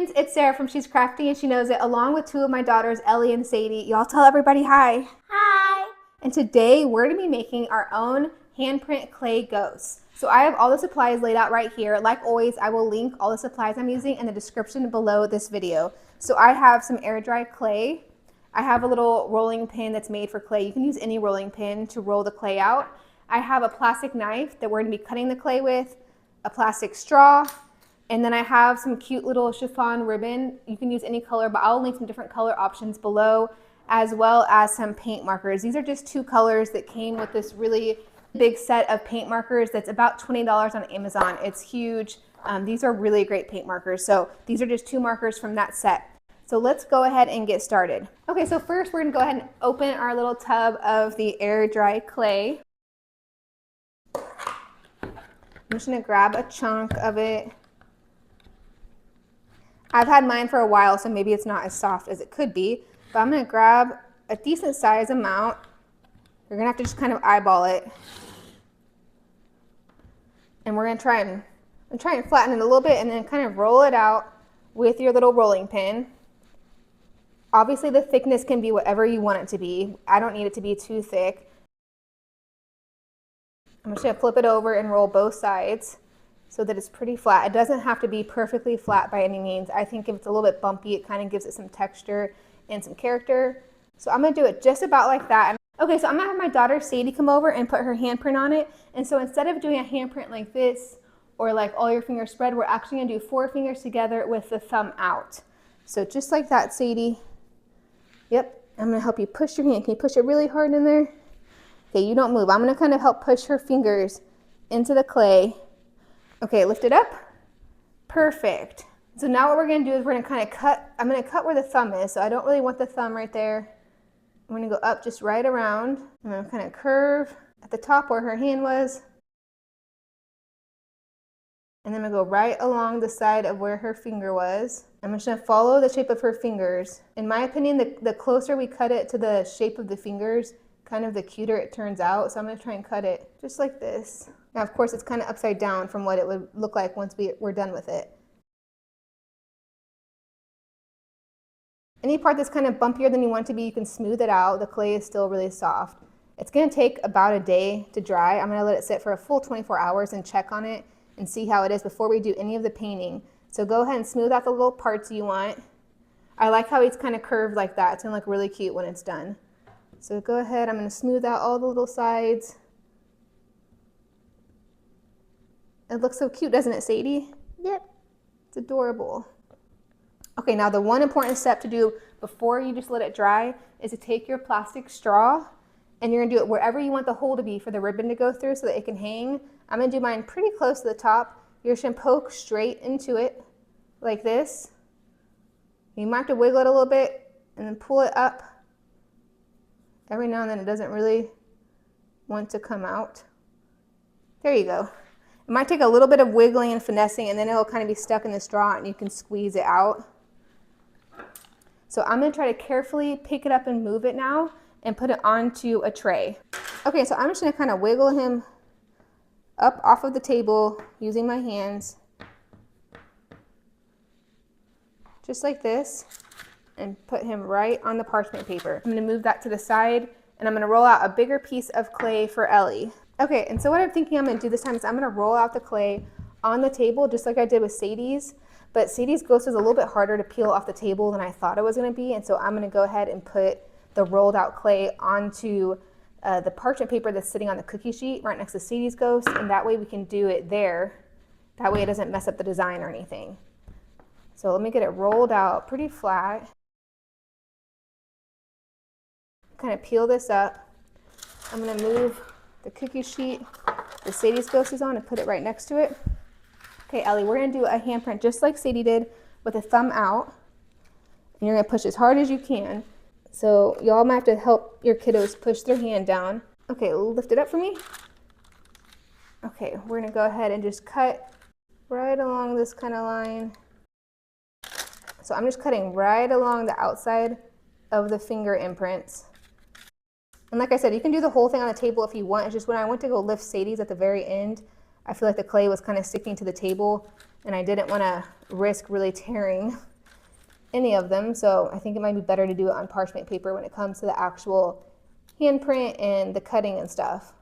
friends, it's Sarah from She's Crafty and She Knows It, along with two of my daughters, Ellie and Sadie. Y'all tell everybody hi. Hi. And today we're going to be making our own handprint clay ghosts. So I have all the supplies laid out right here. Like always, I will link all the supplies I'm using in the description below this video. So I have some air dry clay. I have a little rolling pin that's made for clay. You can use any rolling pin to roll the clay out. I have a plastic knife that we're going to be cutting the clay with, a plastic straw, and then I have some cute little chiffon ribbon. You can use any color, but I'll link some different color options below, as well as some paint markers. These are just two colors that came with this really big set of paint markers that's about $20 on Amazon. It's huge. These are really great paint markers. So these are just two markers from that set. So let's go ahead and get started. Okay, so first we're gonna go ahead and open our little tub of the air dry clay. I'm just gonna grab a chunk of it. I've had mine for a while, so maybe it's not as soft as it could be, but I'm gonna grab a decent size amount. You're gonna have to just kind of eyeball it. And we're gonna try and flatten it a little bit and then kind of roll it out with your little rolling pin. Obviously the thickness can be whatever you want it to be. I don't need it to be too thick. I'm just gonna flip it over and roll both sides so that it's pretty flat. It doesn't have to be perfectly flat by any means. I think if it's a little bit bumpy, it kind of gives it some texture and some character. So I'm gonna do it just about like that. Okay, so I'm gonna have my daughter Sadie come over and put her handprint on it. And so instead of doing a handprint like this, or like all your fingers spread, we're actually gonna do 4 fingers together with the thumb out. So just like that, Sadie. Yep, I'm gonna help you push your hand. Can you push it really hard in there? Okay, you don't move. I'm gonna kind of help push her fingers into the clay. Okay, lift it up. Perfect. So now what we're gonna do is we're gonna kind of cut, I'm gonna cut where the thumb is, so I don't really want the thumb right there. I'm gonna go up just right around. I'm gonna kind of curve at the top where her hand was. And then I'm gonna go right along the side of where her finger was. I'm just gonna follow the shape of her fingers. In my opinion, the closer we cut it to the shape of the fingers, kind of the cuter it turns out. So I'm gonna try and cut it just like this. Now, of course, it's kind of upside down from what it would look like once we're done with it. Any part that's kind of bumpier than you want it to be, you can smooth it out. The clay is still really soft. It's gonna take about a day to dry. I'm gonna let it sit for a full 24 hours and check on it and see how it is before we do any of the painting. So go ahead and smooth out the little parts you want. I like how it's kind of curved like that. It's gonna look really cute when it's done. So go ahead, I'm gonna smooth out all the little sides. It looks so cute, doesn't it, Sadie? Yep. It's adorable. Okay, now the one important step to do before you just let it dry is to take your plastic straw and you're gonna do it wherever you want the hole to be for the ribbon to go through so that it can hang. I'm gonna do mine pretty close to the top. You're just gonna poke straight into it like this. You might have to wiggle it a little bit and then pull it up. Every now and then it doesn't really want to come out. There you go. It might take a little bit of wiggling and finessing and then it'll kind of be stuck in the straw and you can squeeze it out. So I'm gonna try to carefully pick it up and move it now and put it onto a tray. Okay, so I'm just gonna kind of wiggle him up off of the table using my hands. Just like this, and put him right on the parchment paper. I'm gonna move that to the side and I'm gonna roll out a bigger piece of clay for Ellie. Okay, and so what I'm thinking I'm gonna do this time is I'm gonna roll out the clay on the table just like I did with Sadie's, but Sadie's ghost is a little bit harder to peel off the table than I thought it was gonna be, and so I'm gonna go ahead and put the rolled out clay onto the parchment paper that's sitting on the cookie sheet right next to Sadie's ghost, and that way we can do it there. That way it doesn't mess up the design or anything. So let me get it rolled out pretty flat. Kind of peel this up. I'm gonna move the cookie sheet that Sadie's ghost is on and put it right next to it. Okay, Ellie, we're gonna do a handprint just like Sadie did with a thumb out. And you're gonna push as hard as you can. So y'all might have to help your kiddos push their hand down. Okay, lift it up for me. Okay, we're gonna go ahead and just cut right along this kind of line. So I'm just cutting right along the outside of the finger imprints. And like I said, you can do the whole thing on the table if you want. It's just when I went to go lift Sadie's at the very end, I feel like the clay was kind of sticking to the table and I didn't want to risk really tearing any of them, so I think it might be better to do it on parchment paper when it comes to the actual handprint and the cutting and stuff.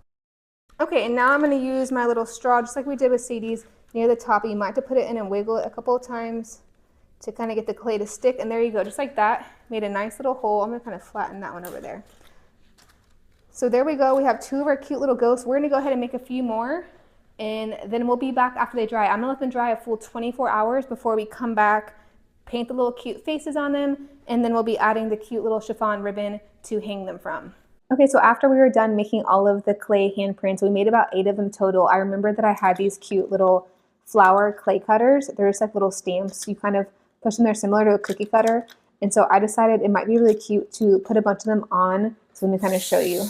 Okay, and now I'm going to use my little straw just like we did with Sadie's near the top. You might have to put it in and wiggle it a couple of times to kind of get the clay to stick, and there you go, just like that. Made a nice little hole. I'm going to kind of flatten that one over there. So there we go. We have 2 of our cute little ghosts. We're going to go ahead and make a few more, and then we'll be back after they dry. I'm going to let them dry a full 24 hours before we come back, paint the little cute faces on them, and then we'll be adding the cute little chiffon ribbon to hang them from. Okay, so after we were done making all of the clay handprints, we made about 8 of them total. I remember that I had these cute little flower clay cutters. They're just like little stamps. You kind of push them there similar to a cookie cutter. And so I decided it might be really cute to put a bunch of them on. So let me kind of show you.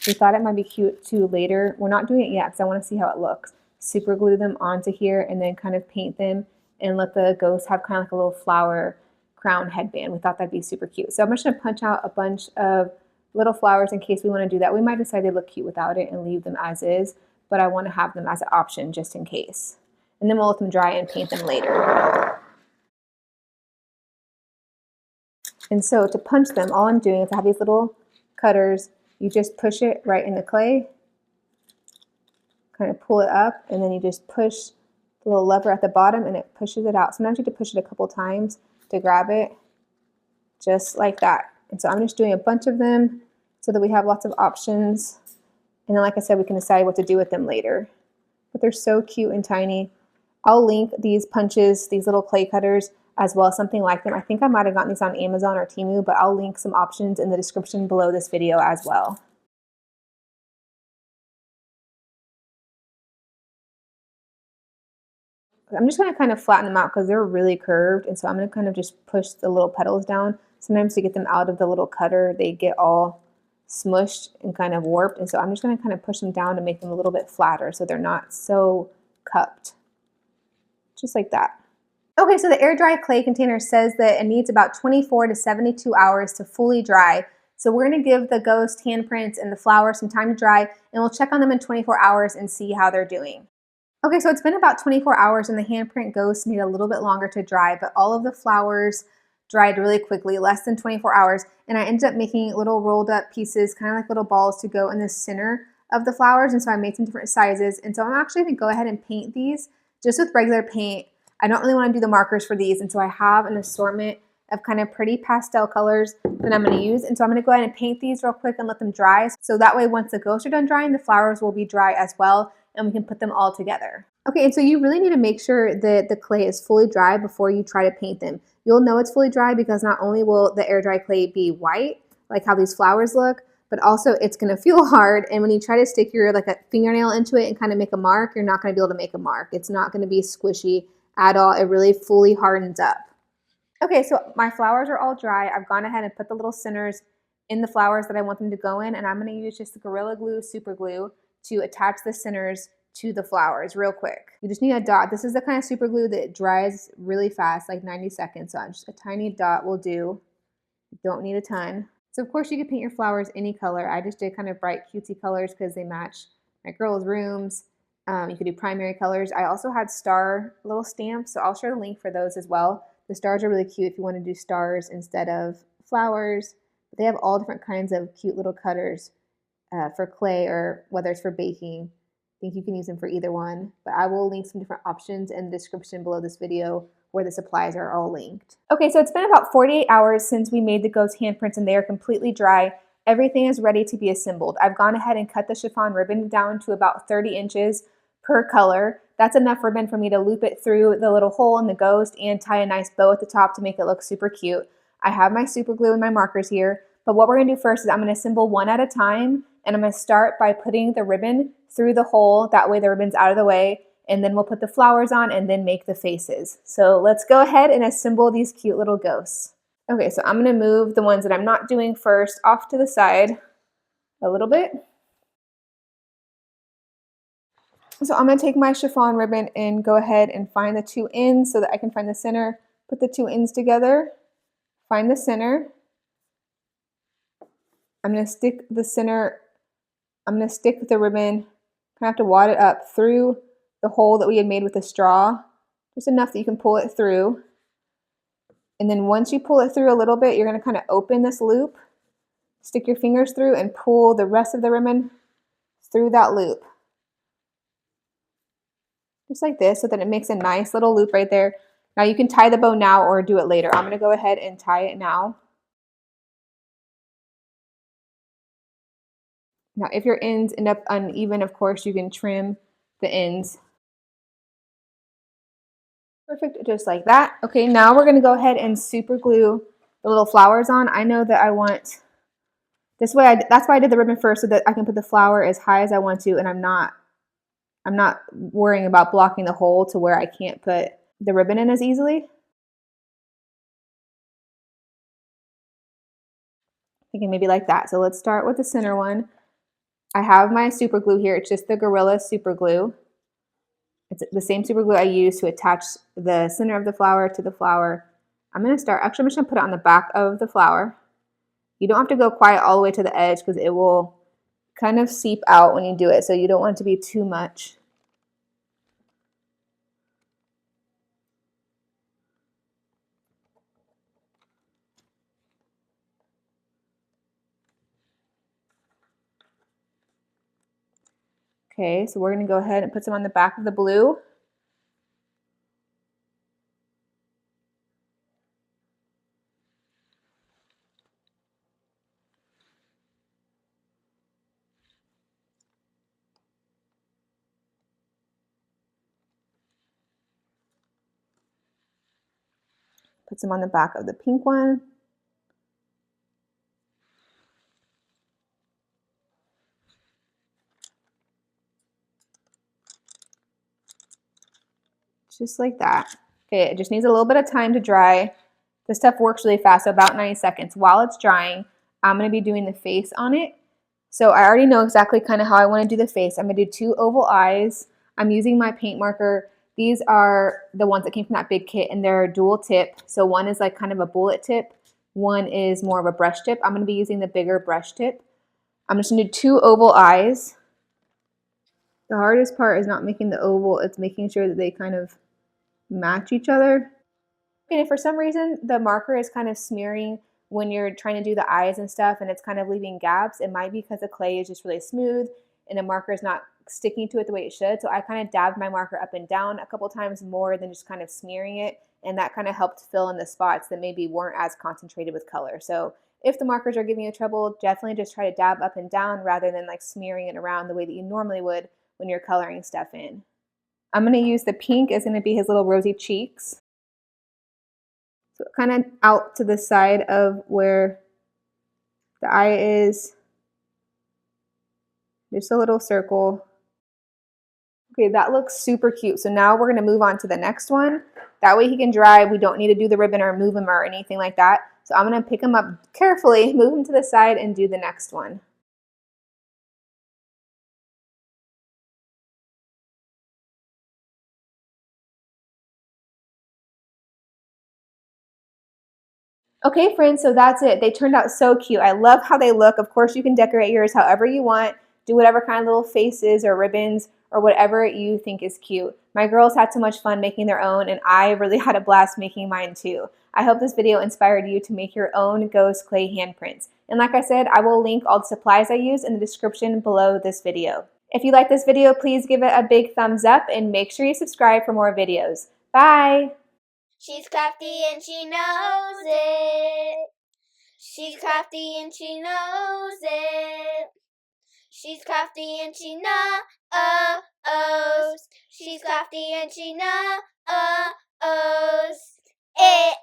We thought it might be cute too later. We're not doing it yet because I want to see how it looks. Super glue them onto here and then kind of paint them and let the ghost have kind of like a little flower crown headband. We thought that'd be super cute. So I'm just going to punch out a bunch of little flowers in case we want to do that. We might decide they look cute without it and leave them as is, but I want to have them as an option just in case. And then we'll let them dry and paint them later. And so to punch them, all I'm doing is I have these little cutters. You just push it right in the clay, kind of pull it up, and then you just push the little lever at the bottom and it pushes it out. Sometimes you have to push it a couple times to grab it, just like that. And so I'm just doing a bunch of them so that we have lots of options. And then like I said, we can decide what to do with them later. But they're so cute and tiny. I'll link these punches, these little clay cutters, as well as something like them. I think I might have gotten these on Amazon or Temu, but I'll link some options in the description below this video as well. I'm just going to kind of flatten them out because they're really curved, and so I'm going to kind of just push the little petals down. Sometimes to get them out of the little cutter, they get all smushed and kind of warped, and so I'm just going to kind of push them down to make them a little bit flatter so they're not so cupped. Just like that. Okay, so the air dry clay container says that it needs about 24 to 72 hours to fully dry. So we're going to give the ghost handprints and the flowers some time to dry, and we'll check on them in 24 hours and see how they're doing. Okay, so it's been about 24 hours and the handprint ghosts need a little bit longer to dry, but all of the flowers dried really quickly, less than 24 hours. And I ended up making little rolled up pieces, kind of like little balls to go in the center of the flowers. And so I made some different sizes. And so I'm actually gonna go ahead and paint these just with regular paint. I don't really wanna do the markers for these. And so I have an assortment of kind of pretty pastel colors that I'm gonna use. And so I'm gonna go ahead and paint these real quick and let them dry. So that way, once the ghosts are done drying, the flowers will be dry as well, and we can put them all together. Okay, and so you really need to make sure that the clay is fully dry before you try to paint them. You'll know it's fully dry because not only will the air dry clay be white, like how these flowers look, but also it's gonna feel hard. And when you try to stick your like a fingernail into it and kind of make a mark, you're not gonna be able to make a mark. It's not gonna be squishy at all. It really fully hardens up. Okay, so my flowers are all dry. I've gone ahead and put the little centers in the flowers that I want them to go in, and I'm gonna use just the Gorilla Glue super glue to attach the centers to the flowers real quick. You just need a dot. This is the kind of super glue that dries really fast, like 90 seconds. So just a tiny dot will do. You don't need a ton. So of course you can paint your flowers any color. I just did kind of bright cutesy colors because they match my girls' rooms. You could do primary colors. I also had star little stamps, so I'll share the link for those as well. The stars are really cute if you want to do stars instead of flowers. But they have all different kinds of cute little cutters for clay or whether it's for baking. I think you can use them for either one, but I will link some different options in the description below this video where the supplies are all linked. Okay, so it's been about 48 hours since we made the ghost handprints and they are completely dry. Everything is ready to be assembled. I've gone ahead and cut the chiffon ribbon down to about 30 inches per color. That's enough ribbon for me to loop it through the little hole in the ghost and tie a nice bow at the top to make it look super cute. I have my super glue and my markers here, but what we're gonna do first is I'm gonna assemble one at a time, and I'm gonna start by putting the ribbon through the hole. That way the ribbon's out of the way, and then we'll put the flowers on and then make the faces. So let's go ahead and assemble these cute little ghosts. Okay, so I'm gonna move the ones that I'm not doing first off to the side a little bit. So I'm gonna take my chiffon ribbon and go ahead and find the 2 ends so that I can find the center. Put the 2 ends together, find the center. I'm gonna stick the center, I'm gonna stick the ribbon, kind of have to wad it up through the hole that we had made with the straw, just enough that you can pull it through. And then once you pull it through a little bit, you're going to kind of open this loop, stick your fingers through, and pull the rest of the ribbon through that loop. Just like this, so that it makes a nice little loop right there. Now you can tie the bow now or do it later. I'm going to go ahead and tie it now. Now if your ends end up uneven, of course, you can trim the ends. Perfect, just like that. Okay, now we're going to go ahead and super glue the little flowers on. I know that I want this way. That's why I did the ribbon first, so that I can put the flower as high as I want to, and I'm not worrying about blocking the hole to where I can't put the ribbon in as easily. Thinking maybe like that. So let's start with the center one. I have my super glue here. It's just the Gorilla super glue. It's the same super glue I use to attach the center of the flower to the flower. I'm just going to put it on the back of the flower. You don't have to go quite all the way to the edge because it will kind of seep out when you do it. So you don't want it to be too much. Okay, so we're going to go ahead and put some on the back of the blue. Put some on the back of the pink one. Just like that. Okay, it just needs a little bit of time to dry. This stuff works really fast, so about 90 seconds. While it's drying, I'm going to be doing the face on it. So I already know exactly kind of how I want to do the face. I'm going to do 2 oval eyes. I'm using my paint marker. These are the ones that came from that big kit, and they're dual tip. So one is like kind of a bullet tip. One is more of a brush tip. I'm going to be using the bigger brush tip. I'm just going to do 2 oval eyes. The hardest part is not making the oval. It's making sure that they kind of match each other. And if for some reason the marker is kind of smearing when you're trying to do the eyes and stuff and it's kind of leaving gaps, it might be because the clay is just really smooth and the marker is not sticking to it the way it should. So I kind of dabbed my marker up and down a couple times more than just kind of smearing it, and that kind of helped fill in the spots that maybe weren't as concentrated with color. So if the markers are giving you trouble, definitely just try to dab up and down rather than like smearing it around the way that you normally would when you're coloring stuff in. I'm going to use the pink as going to be his little rosy cheeks. So kind of out to the side of where the eye is. Just a little circle. Okay, that looks super cute. So now we're going to move on to the next one. That way he can dry. We don't need to do the ribbon or move him or anything like that. So I'm going to pick him up carefully, move him to the side, and do the next one. Okay, friends, so that's it. They turned out so cute. I love how they look. Of course, you can decorate yours however you want. Do whatever kind of little faces or ribbons or whatever you think is cute. My girls had so much fun making their own, and I really had a blast making mine too. I hope this video inspired you to make your own ghost clay handprints. And like I said, I will link all the supplies I used in the description below this video. If you like this video, please give it a big thumbs up and make sure you subscribe for more videos. Bye! She's crafty and she knows it. She's crafty and she knows it. She's crafty and she knows. She's crafty and she knows it.